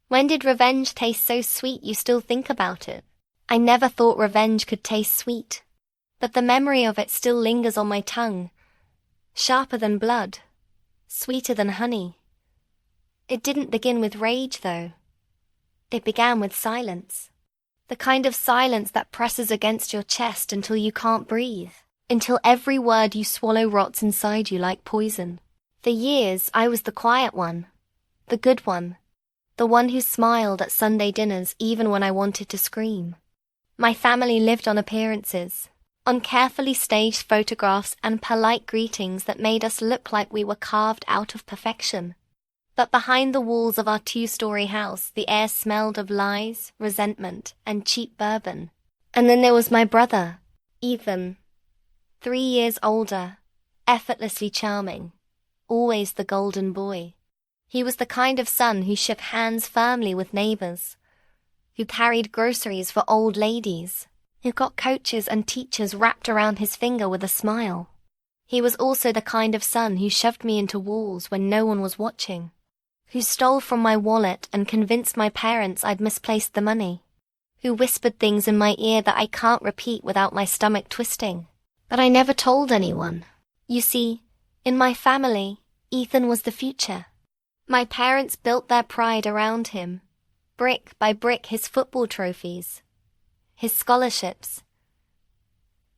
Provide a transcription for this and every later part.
When did revenge taste so sweet you still think about it? I never thought revenge could taste sweet. But the memory of it still lingers on my tongue. Sharper than blood. Sweeter than honey. It didn't begin with rage, though. It began with silence. The kind of silence that presses against your chest until you can't breathe. Until every word you swallow rots inside you like poison. For years, I was the quiet one. The good one. The one who smiled at Sunday dinners even when I wanted to scream. My family lived on appearances, on carefully staged photographs and polite greetings that made us look like we were carved out of perfection. But behind the walls of our 2-story house, the air smelled of lies, resentment, and cheap bourbon. And then there was my brother, Ethan. 3 years older, effortlessly charming, always the golden boy. He was the kind of son who shook hands firmly with neighbors, who carried groceries for old ladies, who got coaches and teachers wrapped around his finger with a smile. He was also the kind of son who shoved me into walls when no one was watching, who stole from my wallet and convinced my parents I'd misplaced the money, who whispered things in my ear that I can't repeat without my stomach twisting. But I never told anyone. You see, in my family, Ethan was the future. My parents built their pride around him, brick by brick, his football trophies, his scholarships,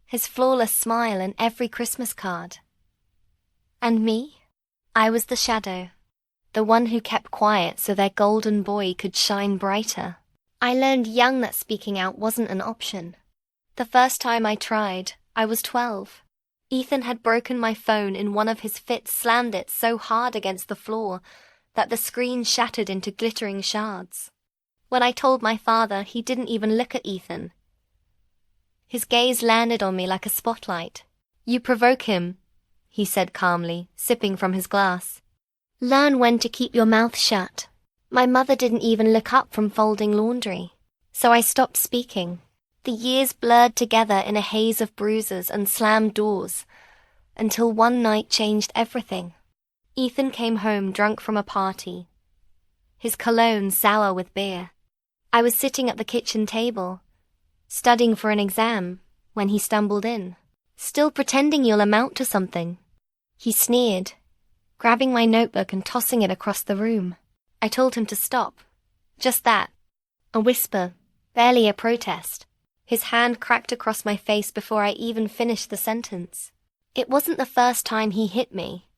his flawless smile in every Christmas card. And me? I was the shadow, the one who kept quiet so their golden boy could shine brighter. I learned young that speaking out wasn't an option. The first time I tried, I was 12. Ethan had broken my phone in one of his fits, slammed it so hard against the floor that the screen shattered into glittering shards. When I told my father, he didn't even look at Ethan. His gaze landed on me like a spotlight. "You provoke him," he said calmly, sipping from his glass. "Learn when to keep your mouth shut." My mother didn't even look up from folding laundry. So I stopped speaking. The years blurred together in a haze of bruises and slammed doors, until one night changed everything. Ethan came home drunk from a party, his cologne sour with beer. I was sitting at the kitchen table, studying for an exam, when he stumbled in. "Still pretending you'll amount to something," he sneered, grabbing my notebook and tossing it across the room. I told him to stop. Just that. A whisper, barely a protest. His hand cracked across my face before I even finished the sentence. It wasn't the first time he hit me,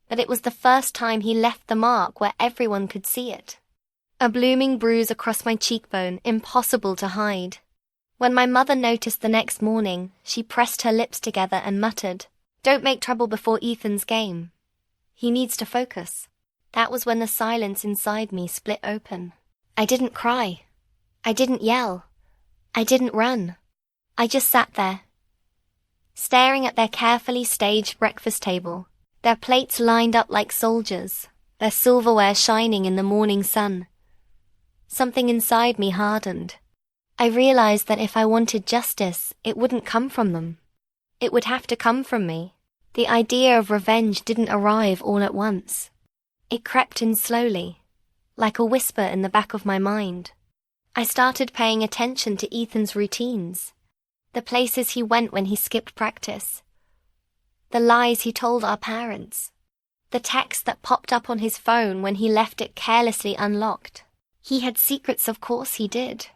but it was the first time he left the mark where everyone could see it. A blooming bruise across my cheekbone, impossible to hide. When my mother noticed the next morning, she pressed her lips together and muttered, "Don't make trouble before Ethan's game. He needs to focus." That was when the silence inside me split open. I didn't cry. I didn't yell. I didn't run. I just sat there, staring at their carefully staged breakfast table, their plates lined up like soldiers, their silverware shining in the morning sun. Something inside me hardened. I realized that if I wanted justice, it wouldn't come from them. It would have to come from me. The idea of revenge didn't arrive all at once. It crept in slowly, like a whisper in the back of my mind. I started paying attention to Ethan's routines, the places he went when he skipped practice, the lies he told our parents, the texts that popped up on his phone when he left it carelessly unlocked. He had secrets, of course he did.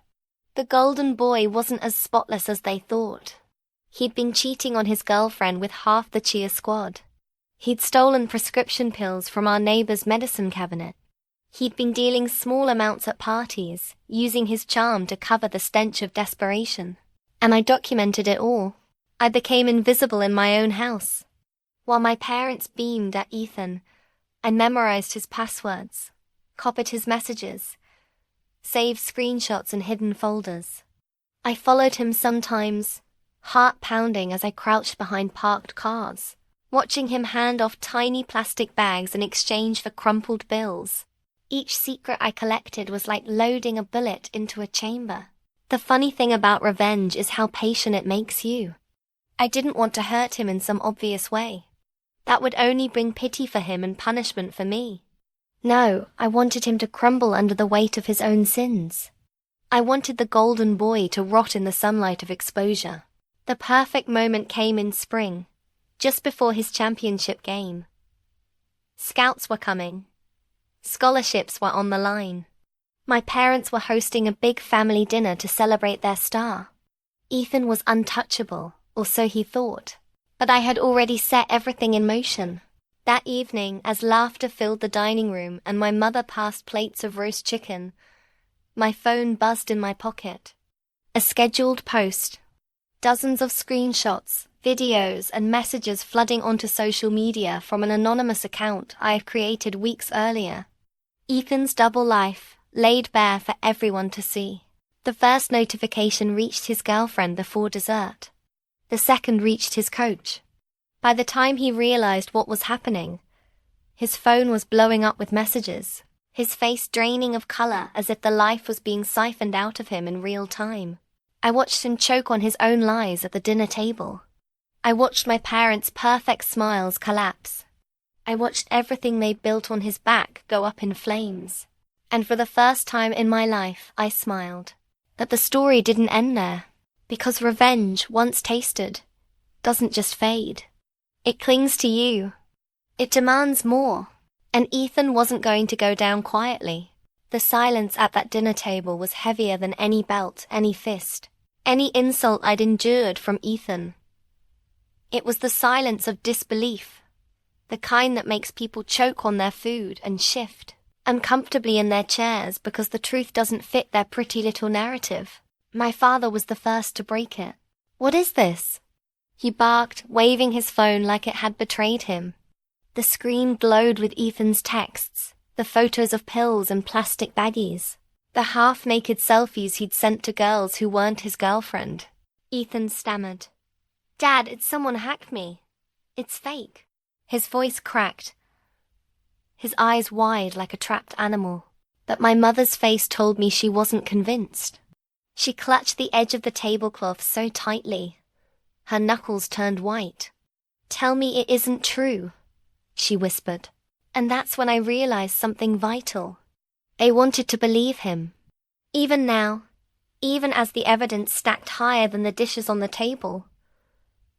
The golden boy wasn't as spotless as they thought. He'd been cheating on his girlfriend with half the cheer squad. He'd stolen prescription pills from our neighbor's medicine cabinet. He'd been dealing small amounts at parties, using his charm to cover the stench of desperation. And I documented it all. I became invisible in my own house. While my parents beamed at Ethan, I memorized his passwords, copied his messages, saved screenshots in hidden folders. I followed him sometimes, heart pounding as I crouched behind parked cars, watching him hand off tiny plastic bags in exchange for crumpled bills. Each secret I collected was like loading a bullet into a chamber. The funny thing about revenge is how patient it makes you. I didn't want to hurt him in some obvious way. That would only bring pity for him and punishment for me. No, I wanted him to crumble under the weight of his own sins. I wanted the golden boy to rot in the sunlight of exposure. The perfect moment came in spring, just before his championship game. Scouts were coming. Scholarships were on the line. My parents were hosting a big family dinner to celebrate their star. Ethan was untouchable, or so he thought. But I had already set everything in motion. That evening, as laughter filled the dining room and my mother passed plates of roast chicken, my phone buzzed in my pocket. A scheduled post. Dozens of screenshots, videos, and messages flooding onto social media from an anonymous account I had created weeks earlier. Ethan's double life, laid bare for everyone to see. The first notification reached his girlfriend before dessert. The second reached his coach. By the time he realized what was happening, his phone was blowing up with messages, his face draining of color as if the life was being siphoned out of him in real time. I watched him choke on his own lies at the dinner table. I watched my parents' perfect smiles collapse. I watched everything they built on his back go up in flames. And for the first time in my life, I smiled. That the story didn't end there. Because revenge, once tasted, doesn't just fade. It clings to you. It demands more. And Ethan wasn't going to go down quietly. The silence at that dinner table was heavier than any belt, any fist, any insult I'd endured from Ethan. It was the silence of disbelief, the kind that makes people choke on their food and shift uncomfortably in their chairs because the truth doesn't fit their pretty little narrative. My father was the first to break it. "What is this?" He barked, waving his phone like it had betrayed him. The screen glowed with Ethan's texts, the photos of pills and plastic baggies, the half-naked selfies he'd sent to girls who weren't his girlfriend. Ethan stammered. "Dad, it's someone hacked me. It's fake." His voice cracked, his eyes wide like a trapped animal. But my mother's face told me she wasn't convinced. She clutched the edge of the tablecloth so tightly. Her knuckles turned white. "Tell me it isn't true," she whispered. And that's when I realized something vital. They wanted to believe him. Even now, even as the evidence stacked higher than the dishes on the table,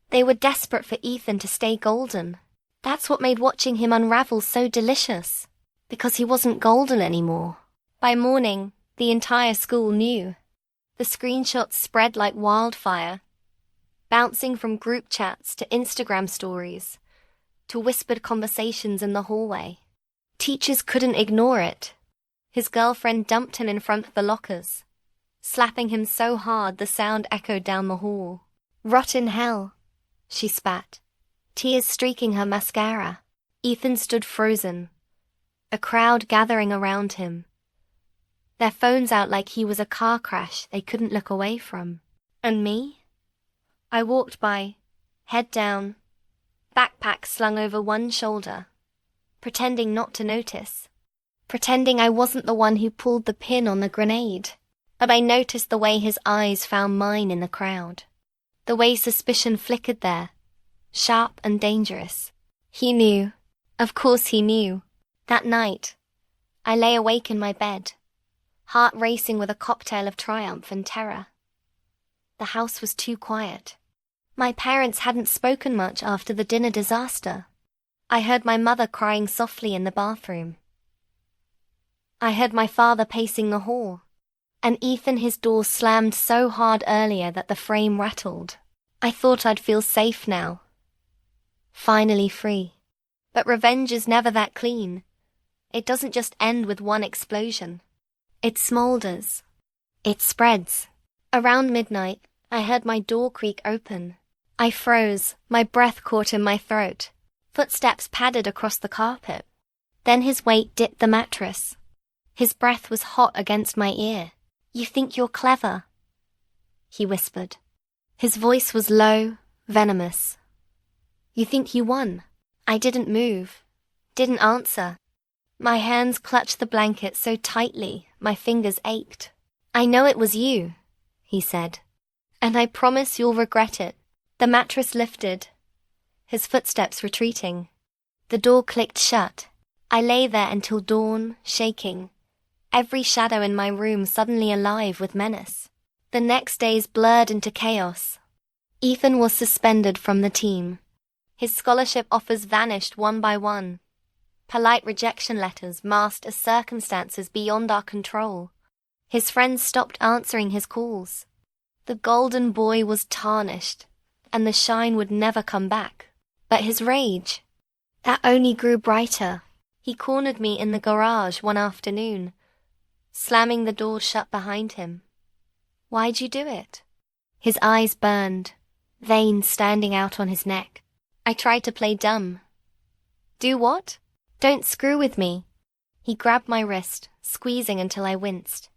they were desperate for Ethan to stay golden. That's what made watching him unravel so delicious, because he wasn't golden anymore. By morning, the entire school knew. The screenshots spread like wildfire, bouncing from group chats to Instagram stories, to whispered conversations in the hallway. Teachers couldn't ignore it. His girlfriend dumped him in front of the lockers, slapping him so hard the sound echoed down the hall. "Rot in hell," she spat, tears streaking her mascara. Ethan stood frozen, a crowd gathering around him, their phones out like he was a car crash they couldn't look away from. And me? I walked by, head down, backpack slung over one shoulder, pretending not to notice, pretending I wasn't the one who pulled the pin on the grenade. But I noticed the way his eyes found mine in the crowd, the way suspicion flickered there, sharp and dangerous. He knew. Of course he knew. That night, I lay awake in my bed, heart racing with a cocktail of triumph and terror. The house was too quiet. My parents hadn't spoken much after the dinner disaster. I heard my mother crying softly in the bathroom. I heard my father pacing the hall, and Ethan his door slammed so hard earlier that the frame rattled. I thought I'd feel safe now. Finally free. But revenge is never that clean. It doesn't just end with one explosion. It smolders. It spreads. Around midnight, I heard my door creak open. I froze, my breath caught in my throat. Footsteps padded across the carpet. Then his weight dipped the mattress. His breath was hot against my ear. "You think you're clever," he whispered. His voice was low, venomous. "You think you won?" I didn't move, didn't answer. My hands clutched the blanket so tightly, my fingers ached. "I know it was you," he said, "and I promise you'll regret it." The mattress lifted, his footsteps retreating. The door clicked shut. I lay there until dawn, shaking, every shadow in my room suddenly alive with menace. The next days blurred into chaos. Ethan was suspended from the team. His scholarship offers vanished one by one. Polite rejection letters masked as circumstances beyond our control. His friends stopped answering his calls. The golden boy was tarnished, and the shine would never come back. But his rage, that only grew brighter. He cornered me in the garage one afternoon, slamming the door shut behind him. "Why'd you do it?" His eyes burned, veins standing out on his neck. I tried to play dumb. "Do what?" "Don't screw with me." He grabbed my wrist, squeezing until I winced.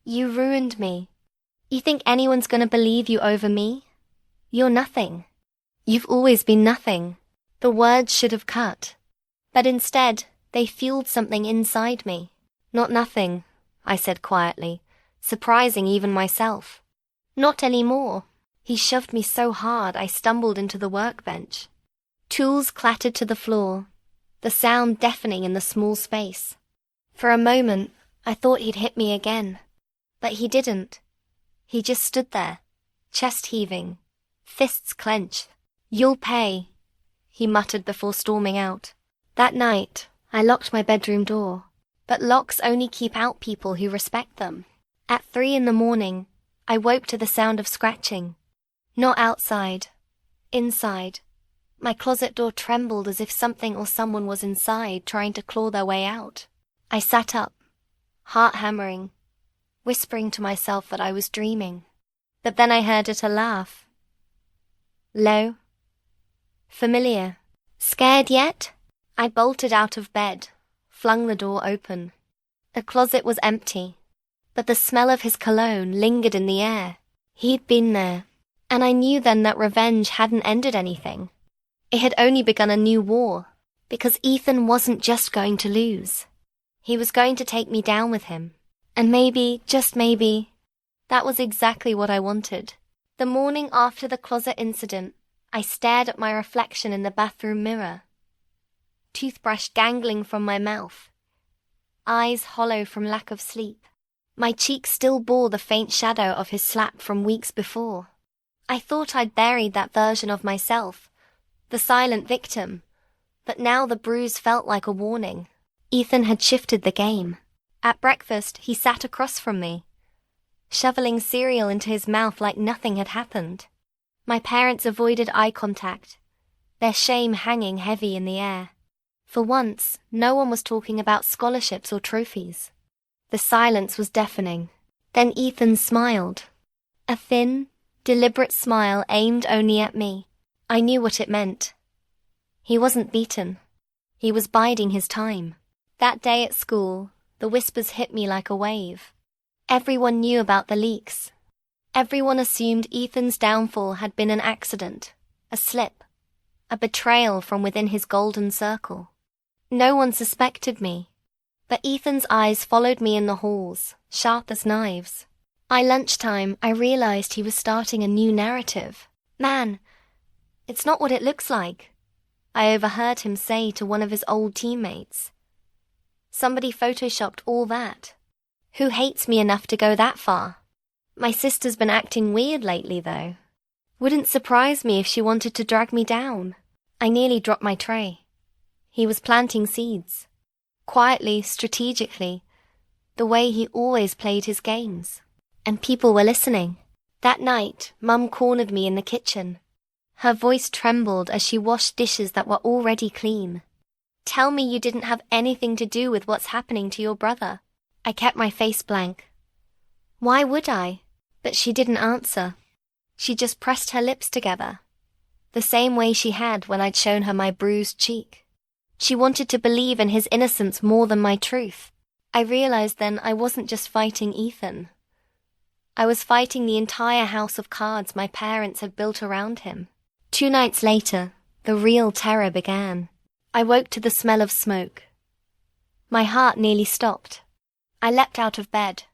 "You ruined me. You think anyone's gonna believe you over me? You're nothing. You've always been nothing." The words should have cut, but instead, they fueled something inside me. "Not nothing," I said quietly, surprising even myself. "Not anymore." He shoved me so hard I stumbled into the workbench. Tools clattered to the floor, the sound deafening in the small space. For a moment, I thought he'd hit me again, but he didn't. He just stood there, chest heaving, fists clenched. "You'll pay," he muttered before storming out. That night, I locked my bedroom door, but locks only keep out people who respect them. At 3 a.m, I woke to the sound of scratching. Not outside, inside. My closet door trembled as if something or someone was inside trying to claw their way out. I sat up, heart hammering, whispering to myself that I was dreaming. But then I heard it a laugh. Low. Familiar. "Scared yet?" I bolted out of bed, flung the door open. The closet was empty, but the smell of his cologne lingered in the air. He'd been there, and I knew then that revenge hadn't ended anything. It had only begun a new war, because Ethan wasn't just going to lose. He was going to take me down with him. And maybe, just maybe, that was exactly what I wanted. The morning after the closet incident, I stared at my reflection in the bathroom mirror. Toothbrush dangling from my mouth, eyes hollow from lack of sleep. My cheek still bore the faint shadow of his slap from weeks before. I thought I'd buried that version of myself, the silent victim, but now the bruise felt like a warning. Ethan had shifted the game. At breakfast, he sat across from me, shoveling cereal into his mouth like nothing had happened. My parents avoided eye contact, their shame hanging heavy in the air. For once, no one was talking about scholarships or trophies. The silence was deafening. Then Ethan smiled. A thin, deliberate smile aimed only at me. I knew what it meant. He wasn't beaten. He was biding his time. That day at school, the whispers hit me like a wave. Everyone knew about the leaks. Everyone assumed Ethan's downfall had been an accident, a slip, a betrayal from within his golden circle. No one suspected me, but Ethan's eyes followed me in the halls, sharp as knives. By lunchtime, I realized he was starting a new narrative. "Man, it's not what it looks like," I overheard him say to one of his old teammates. "Somebody photoshopped all that. Who hates me enough to go that far? My sister's been acting weird lately, though. Wouldn't surprise me if she wanted to drag me down." I nearly dropped my tray. He was planting seeds. Quietly, strategically, the way he always played his games. And people were listening. That night, Mum cornered me in the kitchen. Her voice trembled as she washed dishes that were already clean. "Tell me you didn't have anything to do with what's happening to your brother." I kept my face blank. Why would I? But she didn't answer. She just pressed her lips together, the same way she had when I'd shown her my bruised cheek. She wanted to believe in his innocence more than my truth. I realized then I wasn't just fighting Ethan. I was fighting the entire house of cards my parents had built around him. 2 nights later, the real terror began. I woke to the smell of smoke. My heart nearly stopped. I leapt out of bed,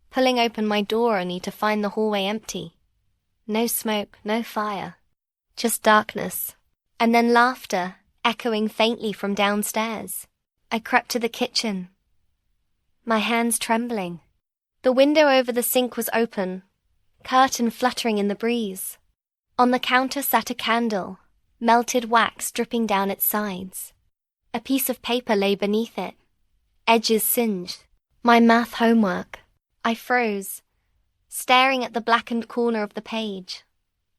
pulling open my door only to find the hallway empty. No smoke, no fire, just darkness, and then laughter echoing faintly from downstairs. I crept to the kitchen, my hands trembling. The window over the sink was open, curtain fluttering in the breeze. On the counter sat a candle, melted wax dripping down its sides. A piece of paper lay beneath it, edges singed. My math homework. I froze, staring at the blackened corner of the page,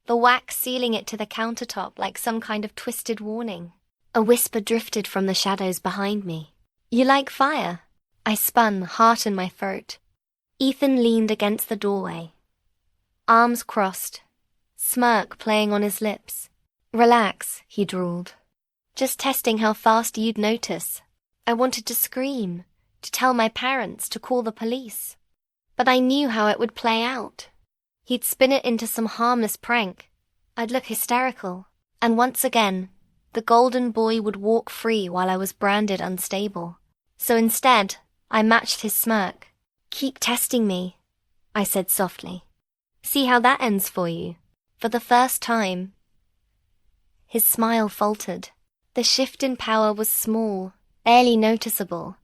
the wax sealing it to the countertop like some kind of twisted warning. A whisper drifted from the shadows behind me. "You like fire?" I spun, heart in my throat. Ethan leaned against the doorway, arms crossed, smirk playing on his lips. "Relax," he drawled. "Just testing how fast you'd notice." I wanted to scream, to tell my parents, to call the police. But I knew how it would play out. He'd spin it into some harmless prank. I'd look hysterical. And once again, the golden boy would walk free while I was branded unstable. So instead, I matched his smirk. "Keep testing me," I said softly. "See how that ends for you." For the first time, his smile faltered. The shift in power was small, barely noticeable,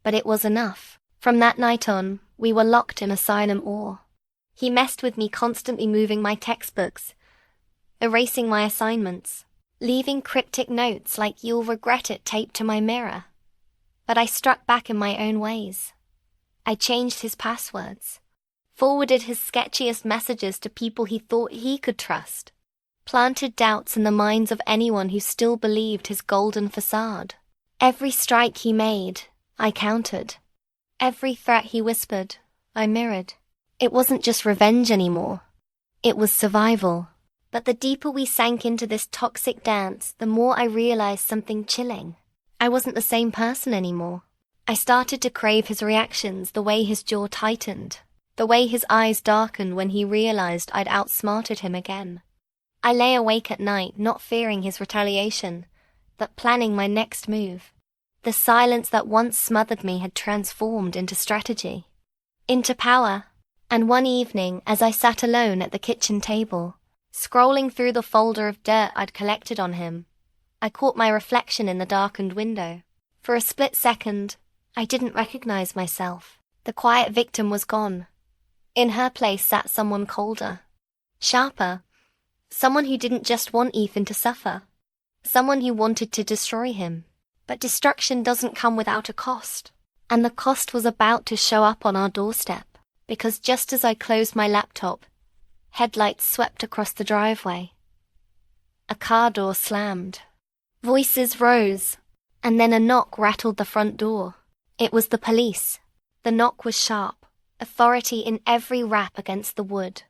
but it was enough. From that night on, we were locked in a silent awe. He messed with me, constantly moving my textbooks, erasing my assignments, leaving cryptic notes like "you'll regret it" taped to my mirror. But I struck back in my own ways. I changed his passwords, forwarded his sketchiest messages to people he thought he could trust, planted doubts in the minds of anyone who still believed his golden facade. Every strike he made, I countered. Every threat he whispered, I mirrored. It wasn't just revenge anymore. It was survival. But the deeper we sank into this toxic dance, the more I realized something chilling. I wasn't the same person anymore. I started to crave his reactions, the way his jaw tightened, the way his eyes darkened when he realized I'd outsmarted him again. I lay awake at night, not fearing his retaliation, but planning my next move. The silence that once smothered me had transformed into strategy, into power. And one evening, as I sat alone at the kitchen table, scrolling through the folder of dirt I'd collected on him, I caught my reflection in the darkened window. For a split second, I didn't recognize myself. The quiet victim was gone. In her place sat someone colder, sharper, someone who didn't just want Ethan to suffer, someone who wanted to destroy him. But destruction doesn't come without a cost. And the cost was about to show up on our doorstep, because just as I closed my laptop, headlights swept across the driveway. A car door slammed. Voices rose, and then a knock rattled the front door. It was the police. The knock was sharp, authority in every rap against the wood.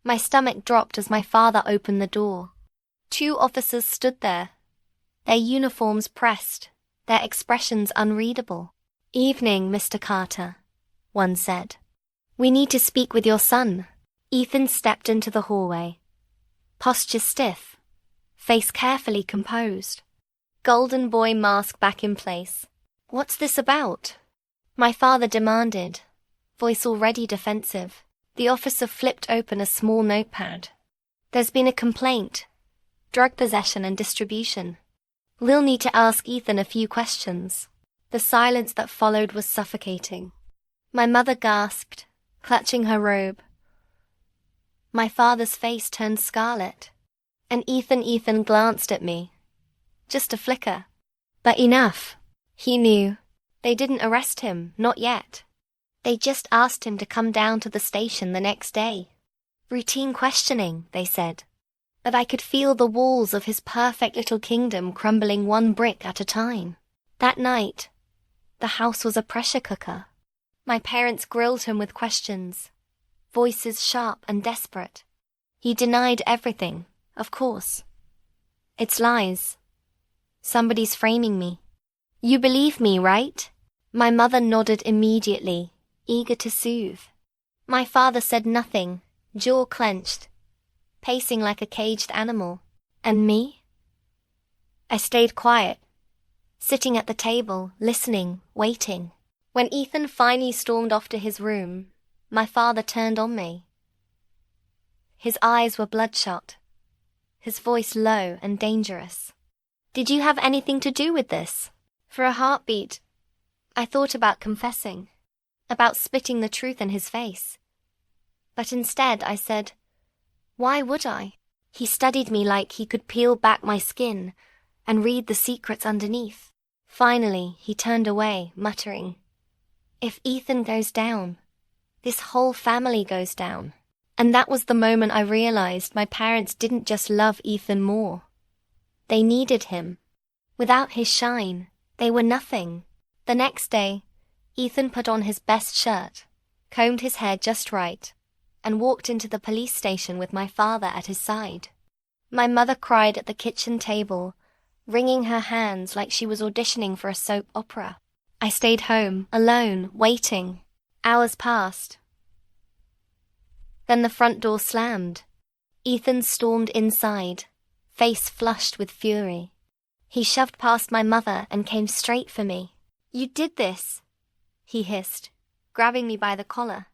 My stomach dropped as my father opened the door. 2 officers stood there, their uniforms pressed, their expressions unreadable. "Evening, Mr. Carter," one said. "We need to speak with your son." Ethan stepped into the hallway, posture stiff, face carefully composed, golden boy mask back in place. "What's this about?" my father demanded, voice already defensive. The officer flipped open a small notepad. "There's been a complaint, drug possession and distribution. We'll need to ask Ethan a few questions." The silence that followed was suffocating. My mother gasped, clutching her robe. My father's face turned scarlet, and Ethan glanced at me. Just a flicker. But enough. He knew. They didn't arrest him, not yet. They just asked him to come down to the station the next day. Routine questioning, they said. But I could feel the walls of his perfect little kingdom crumbling one brick at a time. That night, the house was a pressure cooker. My parents grilled him with questions, voices sharp and desperate. He denied everything, of course. "It's lies. Somebody's framing me." "You believe me, right?" My mother nodded immediately, eager to soothe. My father said nothing, jaw clenched, pacing like a caged animal. And me? I stayed quiet, sitting at the table, listening, waiting. When Ethan finally stormed off to his room, my father turned on me. His eyes were bloodshot, his voice low and dangerous. "Did you have anything to do with this?" For a heartbeat, I thought about confessing, about spitting the truth in his face. But instead I said, why would I? He studied me like he could peel back my skin and read the secrets underneath. Finally, he turned away, muttering, if Ethan goes down, this whole family goes down. And that was the moment I realized my parents didn't just love Ethan more. They needed him. Without his shine, they were nothing. The next day, Ethan put on his best shirt, combed his hair just right, and walked into the police station with my father at his side. My mother cried at the kitchen table, wringing her hands like she was auditioning for a soap opera. I stayed home, alone, waiting. Hours passed. Then the front door slammed. Ethan stormed inside, face flushed with fury. He shoved past my mother and came straight for me. You did this, he hissed, grabbing me by the collar.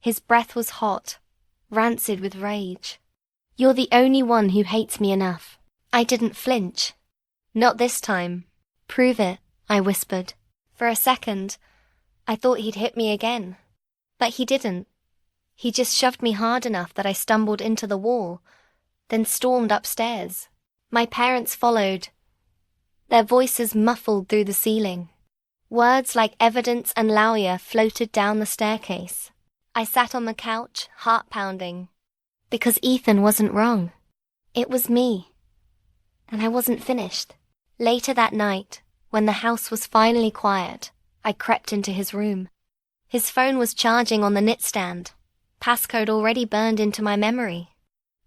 His breath was hot, rancid with rage. You're the only one who hates me enough. I didn't flinch. Not this time. Prove it, I whispered. For a second, I thought he'd hit me again. But he didn't. He just shoved me hard enough that I stumbled into the wall, then stormed upstairs. My parents followed, their voices muffled through the ceiling. Words like evidence and lawyer floated down the staircase. I sat on the couch, heart pounding, because Ethan wasn't wrong. It was me. And I wasn't finished. Later that night, when the house was finally quiet, I crept into his room. His phone was charging on the nightstand, passcode already burned into my memory.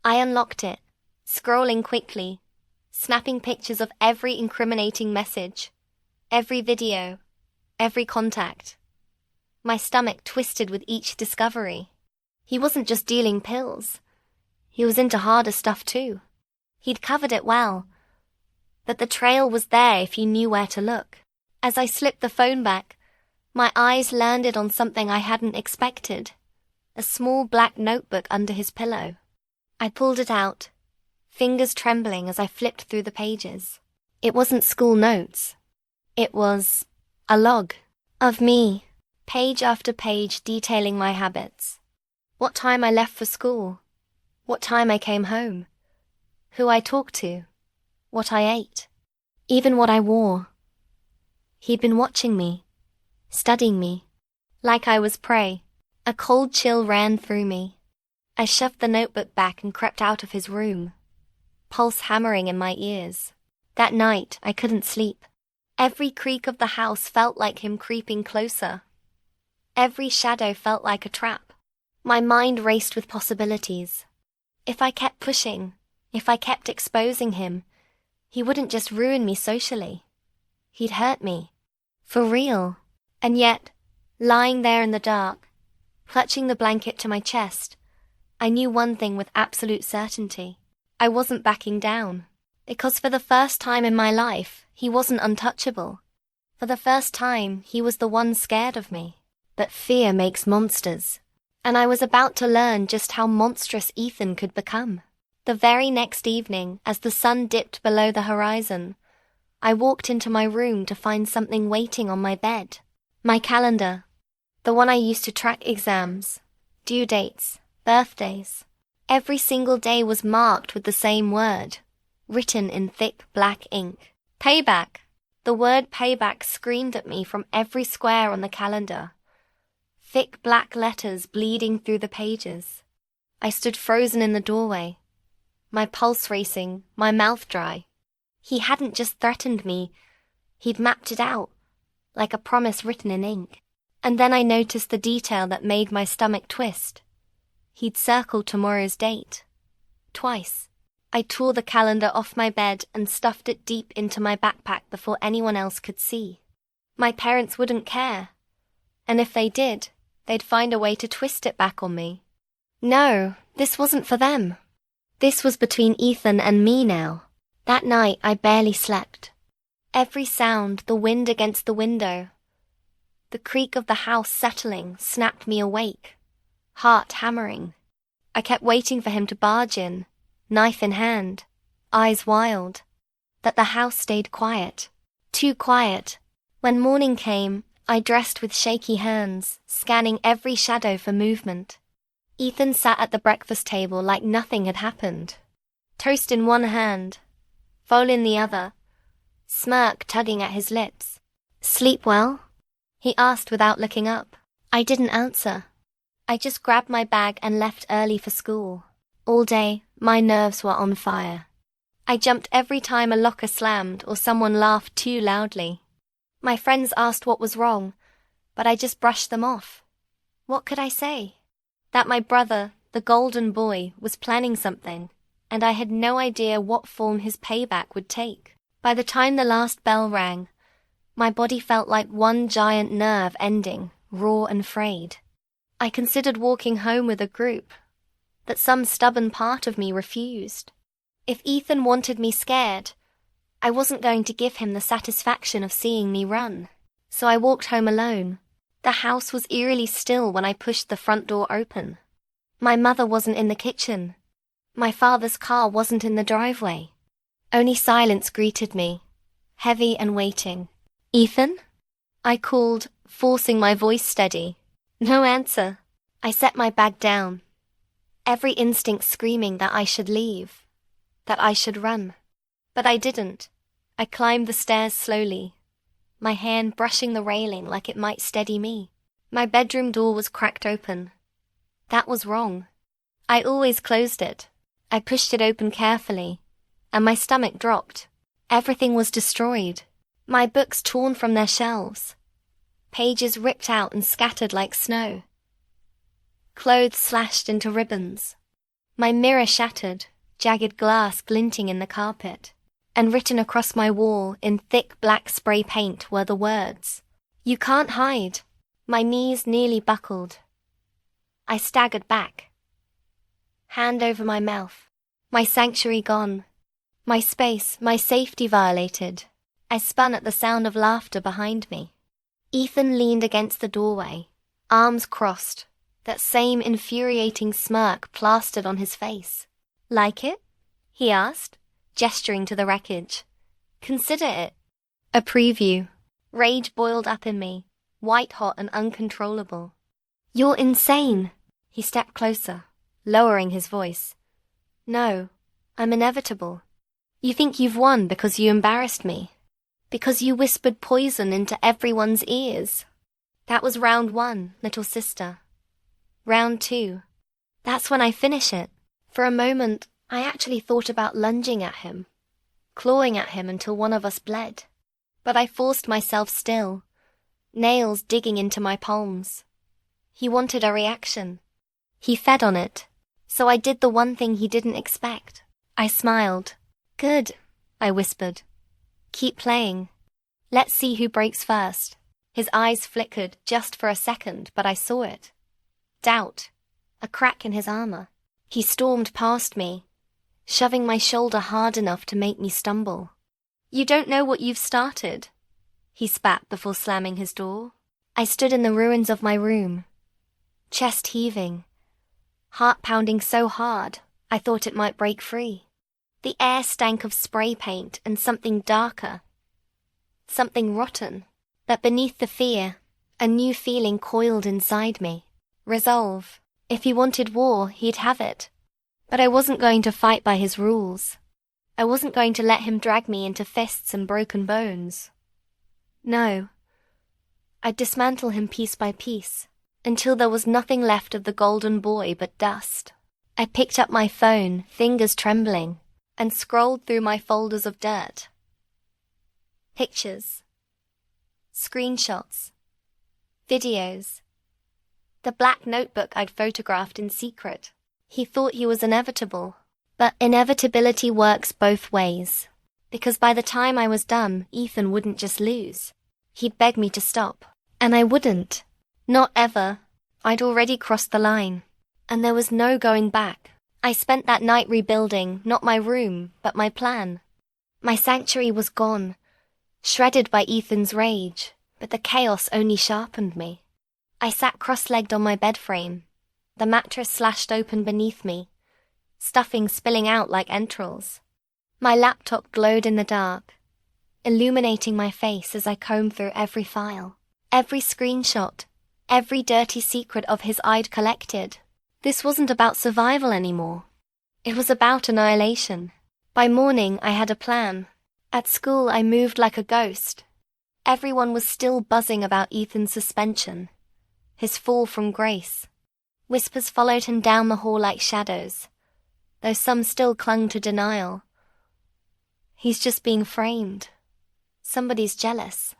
I unlocked it, scrolling quickly, snapping pictures of every incriminating message, every video, every contact. My stomach twisted with each discovery. He wasn't just dealing pills. He was into harder stuff too. He'd covered it well, but the trail was there if you knew where to look. As I slipped the phone back, my eyes landed on something I hadn't expected. A small black notebook under his pillow. I pulled it out, fingers trembling as I flipped through the pages. It wasn't school notes. It was a log of me, page after page detailing my habits. What time I left for school, what time I came home, who I talked to, what I ate, even what I wore. He'd been watching me, studying me, like I was prey. A cold chill ran through me. I shoved the notebook back and crept out of his room, pulse hammering in my ears. That night, I couldn't sleep. Every creak of the house felt like him creeping closer. Every shadow felt like a trap. My mind raced with possibilities. If I kept pushing, if I kept exposing him, he wouldn't just ruin me socially. He'd hurt me. For real. And yet, lying there in the dark, clutching the blanket to my chest, I knew one thing with absolute certainty. I wasn't backing down. Because for the first time in my life, he wasn't untouchable. For the first time, he was the one scared of me. But fear makes monsters. And I was about to learn just how monstrous Ethan could become. The very next evening, as the sun dipped below the horizon, I walked into my room to find something waiting on my bed. My calendar. The one I used to track exams, due dates, birthdays. Every single day was marked with the same word, written in thick black ink. Payback. The word payback screamed at me from every square on the calendar. Thick black letters bleeding through the pages. I stood frozen in the doorway, my pulse racing, my mouth dry. He hadn't just threatened me, he'd mapped it out, like a promise written in ink. And then I noticed the detail that made my stomach twist. He'd circled tomorrow's date. Twice. I tore the calendar off my bed and stuffed it deep into my backpack before anyone else could see. My parents wouldn't care. And if they did, they'd find a way to twist it back on me. No, this wasn't for them. This was between Ethan and me now. That night I barely slept. Every sound, the wind against the window, the creak of the house settling, snapped me awake, heart hammering. I kept waiting for him to barge in, knife in hand, eyes wild. But the house stayed quiet. Too quiet. When morning came, I dressed with shaky hands, scanning every shadow for movement. Ethan sat at the breakfast table like nothing had happened. Toast in one hand, bowl in the other, smirk tugging at his lips. "Sleep well?" he asked without looking up. I didn't answer. I just grabbed my bag and left early for school. All day, my nerves were on fire. I jumped every time a locker slammed or someone laughed too loudly. My friends asked what was wrong, but I just brushed them off. What could I say? That my brother, the golden boy, was planning something, and I had no idea what form his payback would take. By the time the last bell rang, my body felt like one giant nerve ending, raw and frayed. I considered walking home with a group, but some stubborn part of me refused. If Ethan wanted me scared, I wasn't going to give him the satisfaction of seeing me run. So I walked home alone. The house was eerily still when I pushed the front door open. My mother wasn't in the kitchen. My father's car wasn't in the driveway. Only silence greeted me, heavy and waiting. "Ethan?" I called, forcing my voice steady. No answer. I set my bag down, every instinct screaming that I should leave, that I should run. But I didn't. I climbed the stairs slowly, my hand brushing the railing like it might steady me. My bedroom door was cracked open. That was wrong. I always closed it. I pushed it open carefully, and my stomach dropped. Everything was destroyed. My books torn from their shelves, pages ripped out and scattered like snow, clothes slashed into ribbons. My mirror shattered, jagged glass glinting in the carpet, and written across my wall in thick black spray paint were the words, "You can't hide." My knees nearly buckled. I staggered back, hand over my mouth, my sanctuary gone, my space, my safety violated. I spun at the sound of laughter behind me. Ethan leaned against the doorway, arms crossed, that same infuriating smirk plastered on his face. "Like it?" he asked, gesturing to the wreckage. "Consider it." A preview. Rage boiled up in me, white-hot and uncontrollable. "You're insane." He stepped closer, lowering his voice. "No, I'm inevitable. You think you've won because you embarrassed me, because you whispered poison into everyone's ears. That was round 1, little sister. Round 2. That's when I finish it." For a moment, I actually thought about lunging at him, clawing at him until one of us bled. But I forced myself still, nails digging into my palms. He wanted a reaction. He fed on it. So I did the one thing he didn't expect. I smiled. "Good," I whispered. "Keep playing. Let's see who breaks first." His eyes flickered just for a second, but I saw it. Doubt. A crack in his armor. He stormed past me, shoving my shoulder hard enough to make me stumble. "You don't know what you've started," he spat before slamming his door. I stood in the ruins of my room, chest heaving, heart pounding so hard I thought it might break free. The air stank of spray paint and something darker, something rotten. But beneath the fear, a new feeling coiled inside me. Resolve. If he wanted war, he'd have it. But I wasn't going to fight by his rules. I wasn't going to let him drag me into fists and broken bones. No. I'd dismantle him piece by piece, until there was nothing left of the golden boy but dust. I picked up my phone, fingers trembling, and scrolled through my folders of dirt. Pictures. Screenshots. Videos. The black notebook I'd photographed in secret. He thought he was inevitable. But inevitability works both ways. Because by the time I was done, Ethan wouldn't just lose. He'd beg me to stop. And I wouldn't. Not ever. I'd already crossed the line. And there was no going back. I spent that night rebuilding, not my room, but my plan. My sanctuary was gone, shredded by Ethan's rage, but the chaos only sharpened me. I sat cross-legged on my bed frame, the mattress slashed open beneath me, stuffing spilling out like entrails. My laptop glowed in the dark, illuminating my face as I combed through every file. Every screenshot, every dirty secret of his I'd collected. This wasn't about survival anymore. It was about annihilation. By morning, I had a plan. At school, I moved like a ghost. Everyone was still buzzing about Ethan's suspension, his fall from grace. Whispers followed him down the hall like shadows, though some still clung to denial. He's just being framed. Somebody's jealous.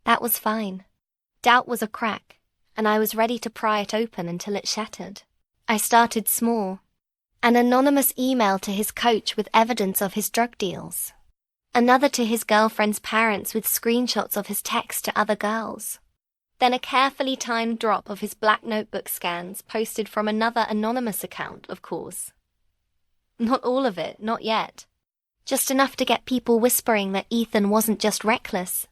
That was fine. Doubt was a crack, and I was ready to pry it open until it shattered. I started small. An anonymous email to his coach with evidence of his drug deals. Another to his girlfriend's parents with screenshots of his texts to other girls. Then a carefully timed drop of his black notebook scans posted from another anonymous account, of course. Not all of it, not yet. Just enough to get people whispering that Ethan wasn't just reckless.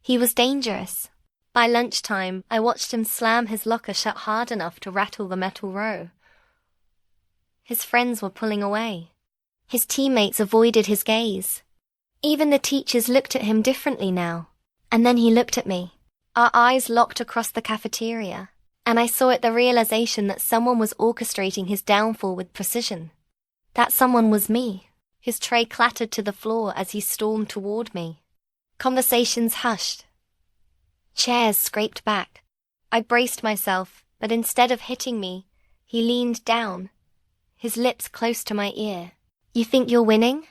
He was dangerous. By lunchtime, I watched him slam his locker shut hard enough to rattle the metal row. His friends were pulling away. His teammates avoided his gaze. Even the teachers looked at him differently now. And then he looked at me. Our eyes locked across the cafeteria, and I saw the realization that someone was orchestrating his downfall with precision. That someone was me. His tray clattered to the floor as he stormed toward me. Conversations hushed. Chairs scraped back. I braced myself, but instead of hitting me, he leaned down, his lips close to my ear. "You think you're winning?"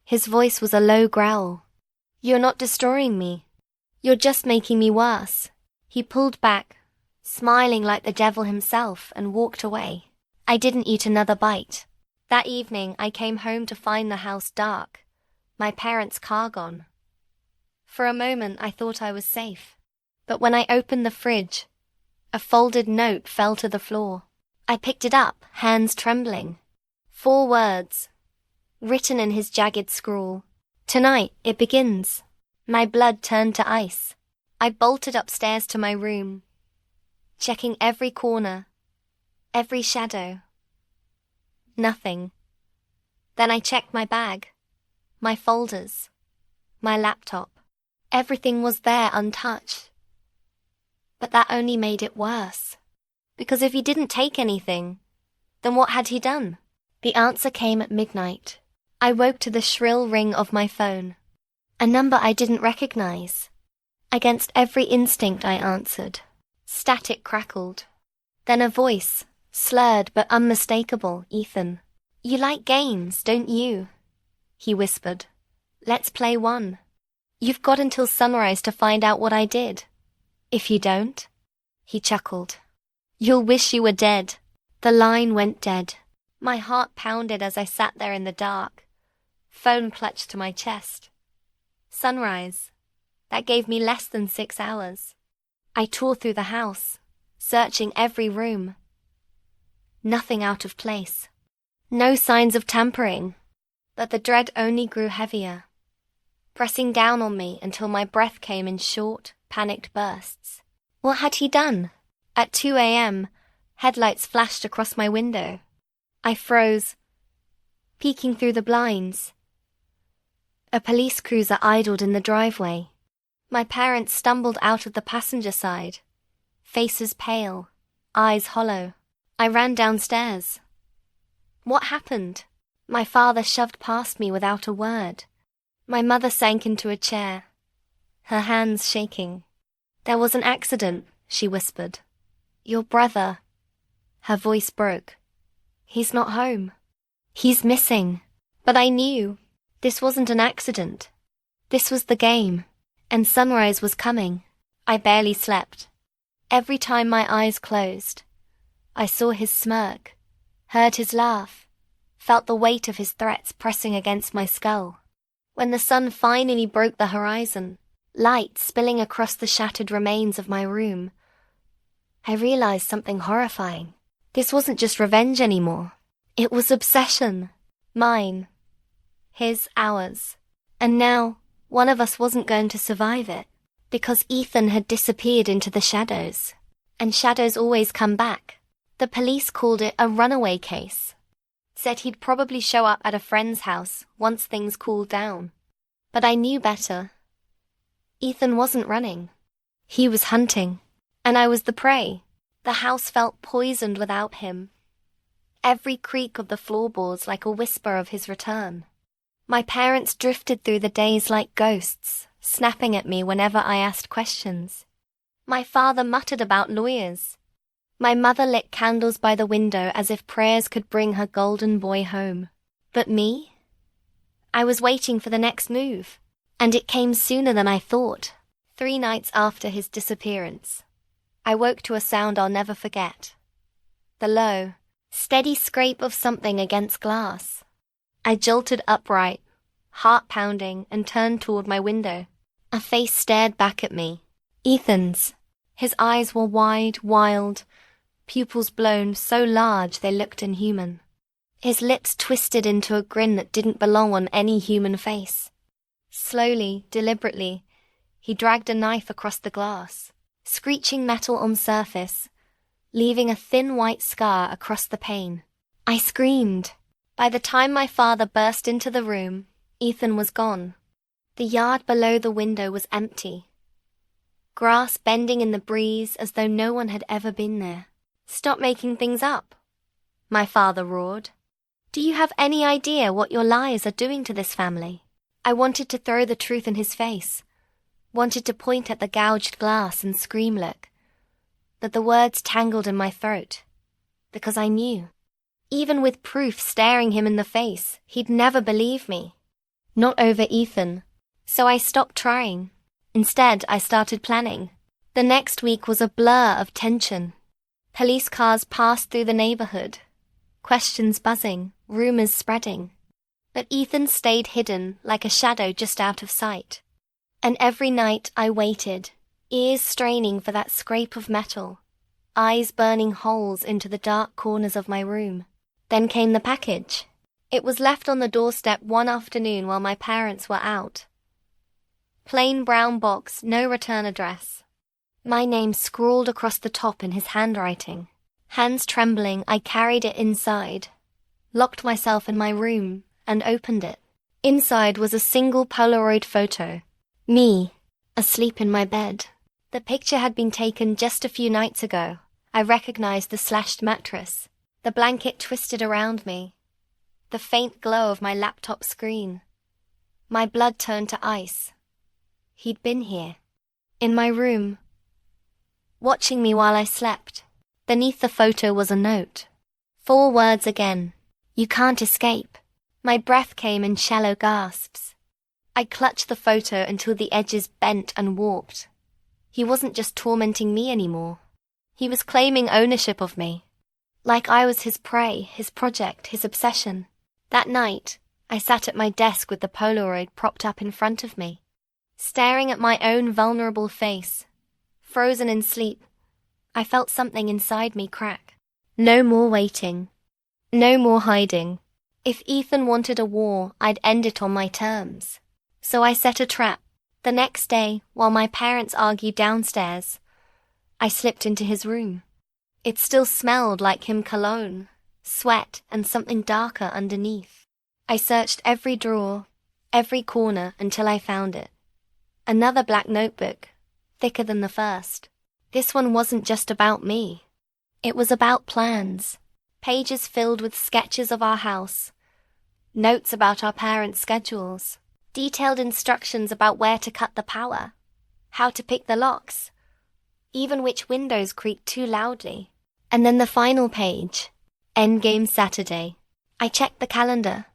His voice was a low growl. "You're not destroying me. You're just making me worse." He pulled back, smiling like the devil himself, and walked away. I didn't eat another bite. That evening, I came home to find the house dark, my parents' car gone. For a moment, I thought I was safe. But when I opened the fridge, a folded note fell to the floor. I picked it up, hands trembling. 4 words, written in his jagged scrawl. "Tonight, it begins." My blood turned to ice. I bolted upstairs to my room, checking every corner, every shadow. Nothing. Then I checked my bag, my folders, my laptop. Everything was there untouched. But that only made it worse. Because if he didn't take anything, then what had he done? The answer came at midnight. I woke to the shrill ring of my phone. A number I didn't recognize. Against every instinct I answered. Static crackled. Then a voice, slurred but unmistakable. "Ethan, you like games, don't you?" He whispered. "Let's play one. You've got until sunrise to find out what I did. If you don't," he chuckled, "you'll wish you were dead." The line went dead. My heart pounded as I sat there in the dark, phone clutched to my chest. Sunrise. That gave me less than 6 hours. I tore through the house, searching every room. Nothing out of place. No signs of tampering. But the dread only grew heavier, pressing down on me until my breath came in short, panicked bursts. What had he done? At 2 a.m., headlights flashed across my window. I froze, peeking through the blinds. A police cruiser idled in the driveway. My parents stumbled out of the passenger side, faces pale, eyes hollow. I ran downstairs. What happened? My father shoved past me without a word. My mother sank into a chair, her hands shaking. "There was an accident," she whispered. "Your brother." Her voice broke. "He's not home. He's missing." But I knew. This wasn't an accident. This was the game, and sunrise was coming. I barely slept. Every time my eyes closed, I saw his smirk, heard his laugh, felt the weight of his threats pressing against my skull. When the sun finally broke the horizon, light spilling across the shattered remains of my room, I realized something horrifying. This wasn't just revenge anymore. It was obsession. Mine. His, ours. And now, one of us wasn't going to survive it, because Ethan had disappeared into the shadows. And shadows always come back. The police called it a runaway case. Said he'd probably show up at a friend's house once things cooled down. But I knew better. Ethan wasn't running. He was hunting, and I was the prey. The house felt poisoned without him. Every creak of the floorboards like a whisper of his return. My parents drifted through the days like ghosts, snapping at me whenever I asked questions. My father muttered about lawyers. My mother lit candles by the window as if prayers could bring her golden boy home. But me? I was waiting for the next move, and it came sooner than I thought. 3 nights after his disappearance, I woke to a sound I'll never forget. The low, steady scrape of something against glass. I jolted upright, heart pounding, and turned toward my window. A face stared back at me. Ethan's. His eyes were wide, wild, pupils blown so large they looked inhuman. His lips twisted into a grin that didn't belong on any human face. Slowly, deliberately, he dragged a knife across the glass, screeching metal on surface, leaving a thin white scar across the pane. I screamed. By the time my father burst into the room, Ethan was gone. The yard below the window was empty. Grass bending in the breeze as though no one had ever been there. "Stop making things up," my father roared. "Do you have any idea what your lies are doing to this family?" I wanted to throw the truth in his face, wanted to point at the gouged glass and scream look, but the words tangled in my throat, because I knew. Even with proof staring him in the face, he'd never believe me. Not over Ethan. So I stopped trying. Instead, I started planning. The next week was a blur of tension. Police cars passed through the neighborhood, questions buzzing, rumors spreading. But Ethan stayed hidden like a shadow just out of sight. And every night I waited, ears straining for that scrape of metal, eyes burning holes into the dark corners of my room. Then came the package. It was left on the doorstep one afternoon while my parents were out. Plain brown box, no return address. My name scrawled across the top in his handwriting. Hands trembling, I carried it inside, locked myself in my room, and opened it. Inside was a single Polaroid photo. Me, asleep in my bed. The picture had been taken just a few nights ago. I recognized the slashed mattress, the blanket twisted around me, the faint glow of my laptop screen. My blood turned to ice. He'd been here, in my room, watching me while I slept. Beneath the photo was a note. 4 words again. "You can't escape." My breath came in shallow gasps. I clutched the photo until the edges bent and warped. He wasn't just tormenting me anymore. He was claiming ownership of me. Like I was his prey, his project, his obsession. That night, I sat at my desk with the Polaroid propped up in front of me, staring at my own vulnerable face. Frozen in sleep, I felt something inside me crack. No more waiting. No more hiding. If Ethan wanted a war, I'd end it on my terms. So I set a trap. The next day, while my parents argued downstairs, I slipped into his room. It still smelled like him cologne, sweat, and something darker underneath. I searched every drawer, every corner until I found it. Another black notebook, thicker than the first. This one wasn't just about me. It was about plans. Pages filled with sketches of our house, notes about our parents' schedules, detailed instructions about where to cut the power, how to pick the locks, even which windows creaked too loudly. And then the final page, Endgame Saturday. I checked the calendar.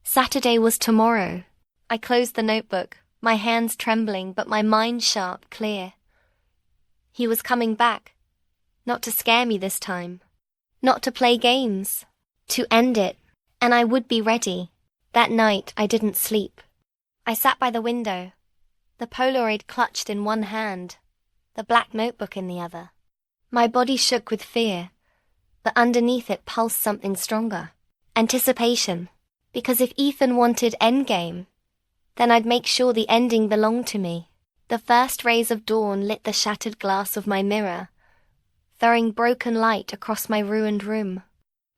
Saturday was tomorrow. I closed the notebook, my hands trembling but my mind sharp, clear. He was coming back, not to scare me this time, not to play games, to end it, and I would be ready. That night I didn't sleep. I sat by the window, the Polaroid clutched in one hand, the black notebook in the other. My body shook with fear, but underneath it pulsed something stronger. Anticipation. Because if Ethan wanted endgame, then I'd make sure the ending belonged to me. The first rays of dawn lit the shattered glass of my mirror, throwing broken light across my ruined room.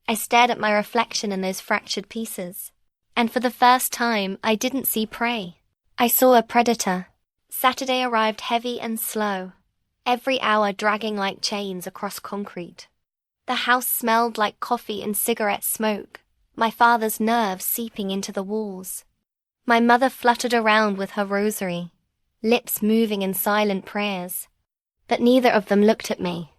I stared at my reflection in those fractured pieces, and for the first time I didn't see prey. I saw a predator. Saturday arrived heavy and slow. every hour dragging like chains across concrete. The house smelled like coffee and cigarette smoke, my father's nerves seeping into the walls. My mother fluttered around with her rosary, lips moving in silent prayers. But neither of them looked at me.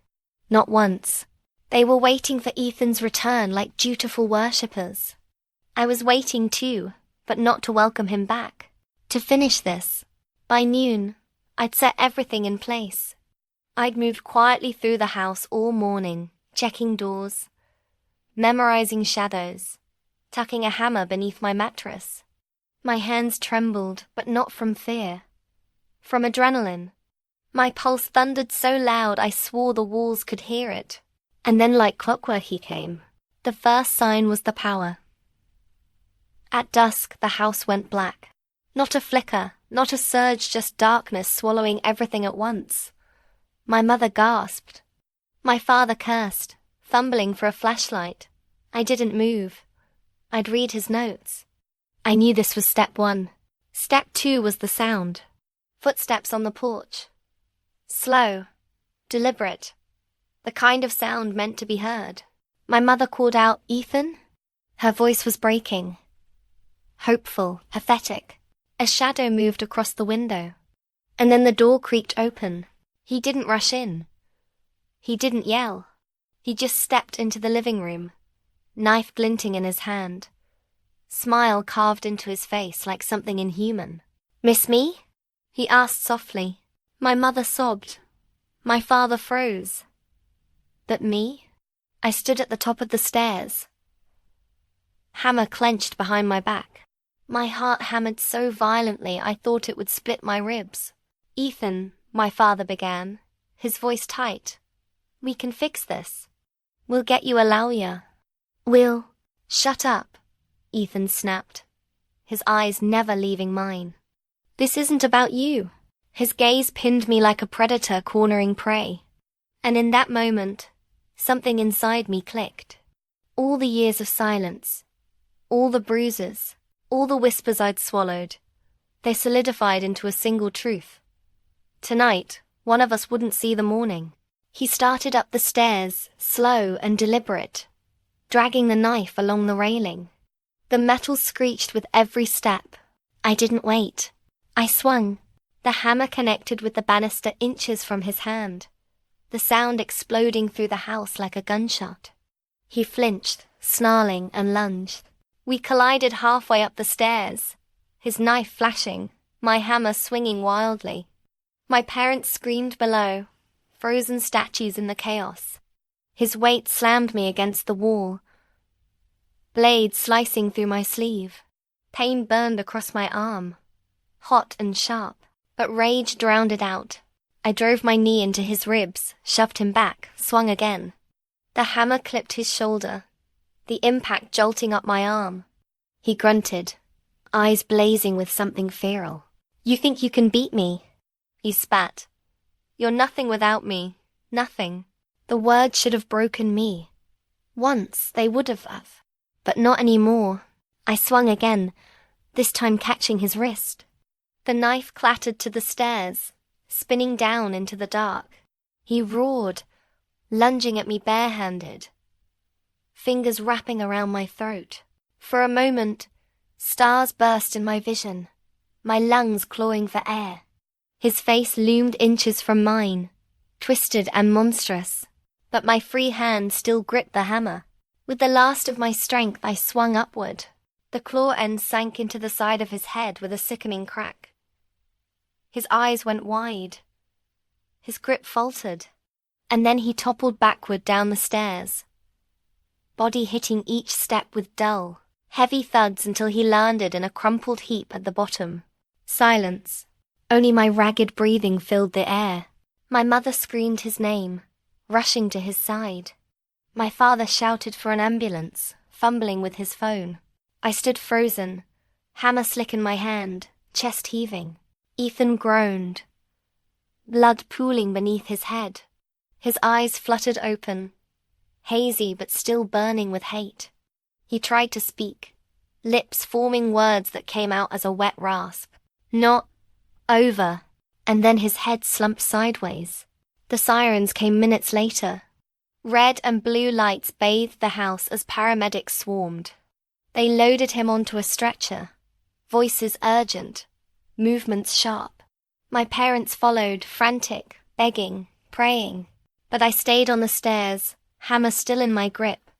Not once. They were waiting for Ethan's return like dutiful worshippers. I was waiting too, but not to welcome him back. To finish this. By noon, I'd set everything in place. I'd moved quietly through the house all morning, checking doors, memorizing shadows, tucking a hammer beneath my mattress. My hands trembled, but not from fear. From adrenaline. My pulse thundered so loud I swore the walls could hear it. And then like clockwork he came. The first sign was the power. At dusk, the house went black. Not a flicker, not a surge, just darkness swallowing everything at once. My mother gasped. My father cursed, fumbling for a flashlight. I didn't move. I'd read his notes. I knew this was step 1. Step 2 was the sound. Footsteps on the porch. Slow, deliberate, the kind of sound meant to be heard. My mother called out, "Ethan?" Her voice was breaking. Hopeful, pathetic. A shadow moved across the window. And then the door creaked open. He didn't rush in. He didn't yell. He just stepped into the living room, knife glinting in his hand. Smile carved into his face like something inhuman. "Miss me?" he asked softly. My mother sobbed. My father froze. But me? I stood at the top of the stairs. Hammer clenched behind my back. My heart hammered so violently I thought it would split my ribs. "Ethan," my father began, his voice tight. "We can fix this. We'll get you a lawyer. We'll—" "Shut up," Ethan snapped, his eyes never leaving mine. "This isn't about you." His gaze pinned me like a predator cornering prey. And in that moment, something inside me clicked. All the years of silence, all the bruises, all the whispers I'd swallowed, they solidified into a single truth. Tonight, one of us wouldn't see the morning. He started up the stairs, slow and deliberate, dragging the knife along the railing. The metal screeched with every step. I didn't wait. I swung. The hammer connected with the banister inches from his hand, the sound exploding through the house like a gunshot. He flinched, snarling, and lunged. We collided halfway up the stairs, his knife flashing, my hammer swinging wildly. My parents screamed below, frozen statues in the chaos. His weight slammed me against the wall, blade slicing through my sleeve. Pain burned across my arm, hot and sharp. But rage drowned it out. I drove my knee into his ribs, shoved him back, swung again. The hammer clipped his shoulder, the impact jolting up my arm. He grunted, eyes blazing with something feral. "You think you can beat me?" He spat. "You're nothing without me, nothing." The words should have broken me. Once they would have, but not anymore. I swung again, this time catching his wrist. The knife clattered to the stairs, spinning down into the dark. He roared, lunging at me barehanded, fingers wrapping around my throat. For a moment, stars burst in my vision, my lungs clawing for air. His face loomed inches from mine, twisted and monstrous, but my free hand still gripped the hammer. With the last of my strength, I swung upward. The claw end sank into the side of his head with a sickening crack. His eyes went wide. His grip faltered, and then he toppled backward down the stairs, body hitting each step with dull, heavy thuds until he landed in a crumpled heap at the bottom. Silence. Only my ragged breathing filled the air. My mother screamed his name, rushing to his side. My father shouted for an ambulance, fumbling with his phone. I stood frozen, hammer slick in my hand, chest heaving. Ethan groaned, blood pooling beneath his head. His eyes fluttered open, hazy but still burning with hate. He tried to speak, lips forming words that came out as a wet rasp. "Not over." And then his head slumped sideways. The sirens came minutes later. Red and blue lights bathed the house as paramedics swarmed. They loaded him onto a stretcher, voices urgent, movements sharp. My parents followed, frantic, begging, praying. But I stayed on the stairs, hammer still in my grip,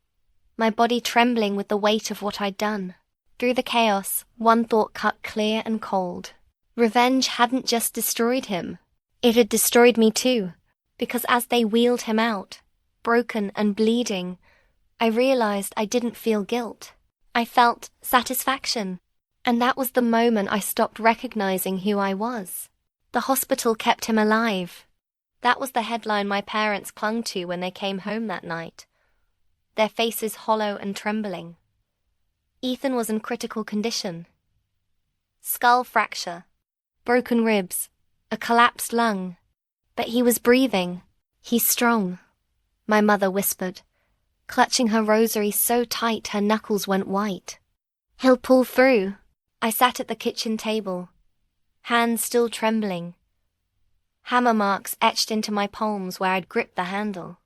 my body trembling with the weight of what I'd done. Through the chaos, one thought cut clear and cold. Revenge hadn't just destroyed him. It had destroyed me too, because as they wheeled him out, broken and bleeding, I realized I didn't feel guilt. I felt satisfaction. And that was the moment I stopped recognizing who I was. The hospital kept him alive. That was the headline my parents clung to when they came home that night, their faces hollow and trembling. Ethan was in critical condition. Skull fracture, broken ribs, a collapsed lung. But he was breathing. He's strong, my mother whispered, clutching her rosary so tight her knuckles went white. He'll pull through. I sat at the kitchen table, hands still trembling, hammer marks etched into my palms where I'd gripped the handle.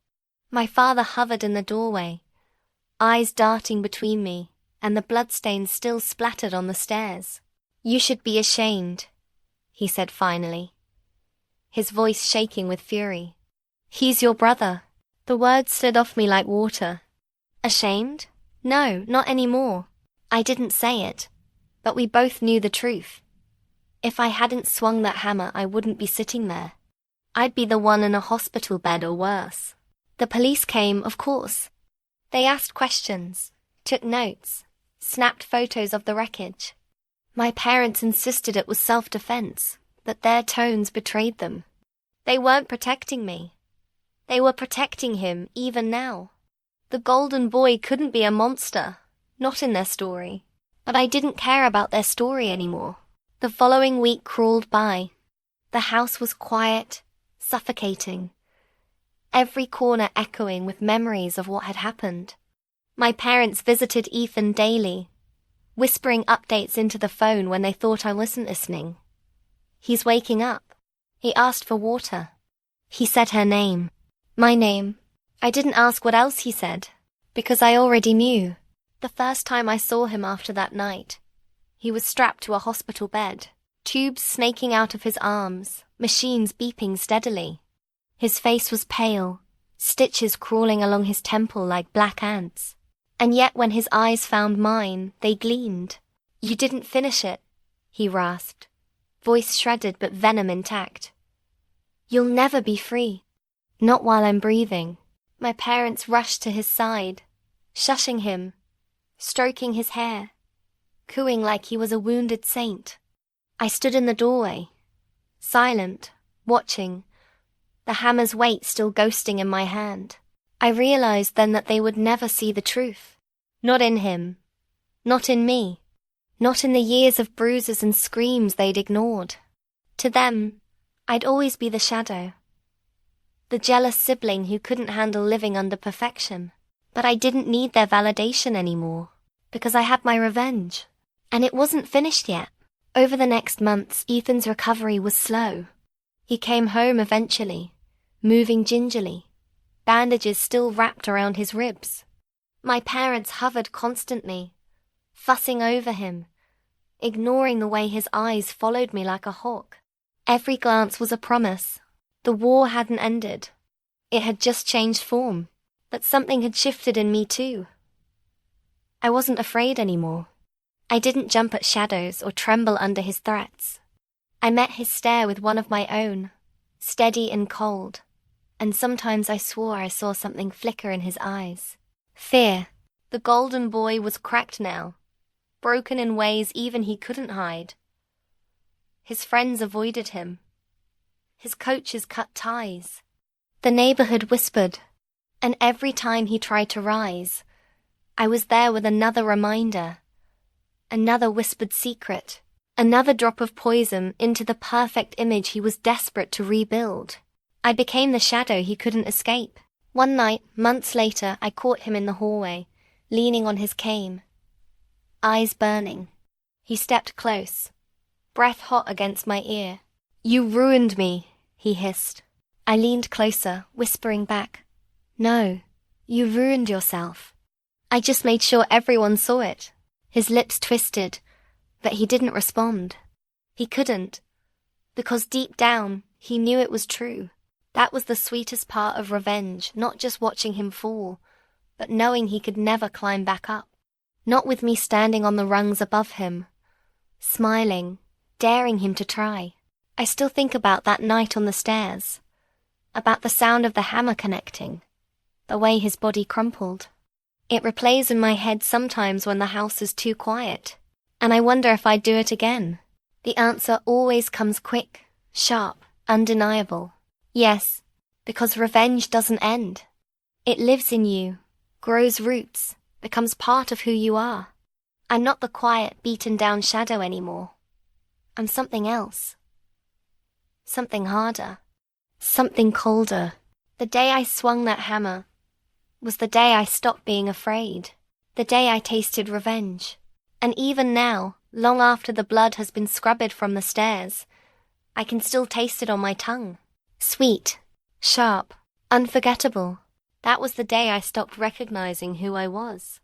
My father hovered in the doorway, eyes darting between me, and the bloodstains still splattered on the stairs. You should be ashamed, he said finally, his voice shaking with fury. He's your brother. The words slid off me like water. Ashamed? No, not anymore. I didn't say it, but we both knew the truth. If I hadn't swung that hammer, I wouldn't be sitting there. I'd be the one in a hospital bed or worse. The police came, of course. They asked questions, took notes, snapped photos of the wreckage. My parents insisted it was self-defense, but their tones betrayed them. They weren't protecting me. They were protecting him, even now. The golden boy couldn't be a monster, not in their story. But I didn't care about their story anymore. The following week crawled by. The house was quiet, suffocating, every corner echoing with memories of what had happened. My parents visited Ethan daily, whispering updates into the phone when they thought I wasn't listening. He's waking up. He asked for water. He said her name. My name. I didn't ask what else he said, because I already knew. The first time I saw him after that night, he was strapped to a hospital bed, tubes snaking out of his arms, machines beeping steadily. His face was pale, stitches crawling along his temple like black ants. And yet when his eyes found mine, they gleamed. You didn't finish it, he rasped, voice shredded but venom intact. You'll never be free. Not while I'm breathing. My parents rushed to his side, shushing him, stroking his hair, cooing like he was a wounded saint. I stood in the doorway, silent, watching, the hammer's weight still ghosting in my hand. I realized then that they would never see the truth. Not in him, not in me, not in the years of bruises and screams they'd ignored. To them, I'd always be the shadow, the jealous sibling who couldn't handle living under perfection. But I didn't need their validation anymore, because I had my revenge. And it wasn't finished yet. Over the next months, Ethan's recovery was slow. He came home eventually, moving gingerly, bandages still wrapped around his ribs. My parents hovered constantly, fussing over him, ignoring the way his eyes followed me like a hawk. Every glance was a promise. The war hadn't ended. It had just changed form. But something had shifted in me too. I wasn't afraid anymore. I didn't jump at shadows or tremble under his threats. I met his stare with one of my own, steady and cold, and sometimes I swore I saw something flicker in his eyes. Fear. The golden boy was cracked now, broken in ways even he couldn't hide. His friends avoided him. His coaches cut ties. The neighborhood whispered. And every time he tried to rise, I was there with another reminder, another whispered secret, another drop of poison into the perfect image he was desperate to rebuild. I became the shadow he couldn't escape. One night, months later, I caught him in the hallway, leaning on his cane, eyes burning. He stepped close, breath hot against my ear. You ruined me, he hissed. I leaned closer, whispering back, "No, you ruined yourself." I just made sure everyone saw it. His lips twisted, but he didn't respond. He couldn't, because deep down, he knew it was true. That was the sweetest part of revenge, not just watching him fall, but knowing he could never climb back up. Not with me standing on the rungs above him, smiling, daring him to try. I still think about that night on the stairs, about the sound of the hammer connecting, the way his body crumpled. It replays in my head sometimes when the house is too quiet, and I wonder if I'd do it again. The answer always comes quick, sharp, undeniable. Yes, because revenge doesn't end. It lives in you, grows roots, becomes part of who you are. I'm not the quiet, beaten-down shadow anymore. I'm something else. Something harder. Something colder. The day I swung that hammer was the day I stopped being afraid. The day I tasted revenge. And even now, long after the blood has been scrubbed from the stairs, I can still taste it on my tongue. Sweet, sharp, unforgettable. That was the day I stopped recognizing who I was.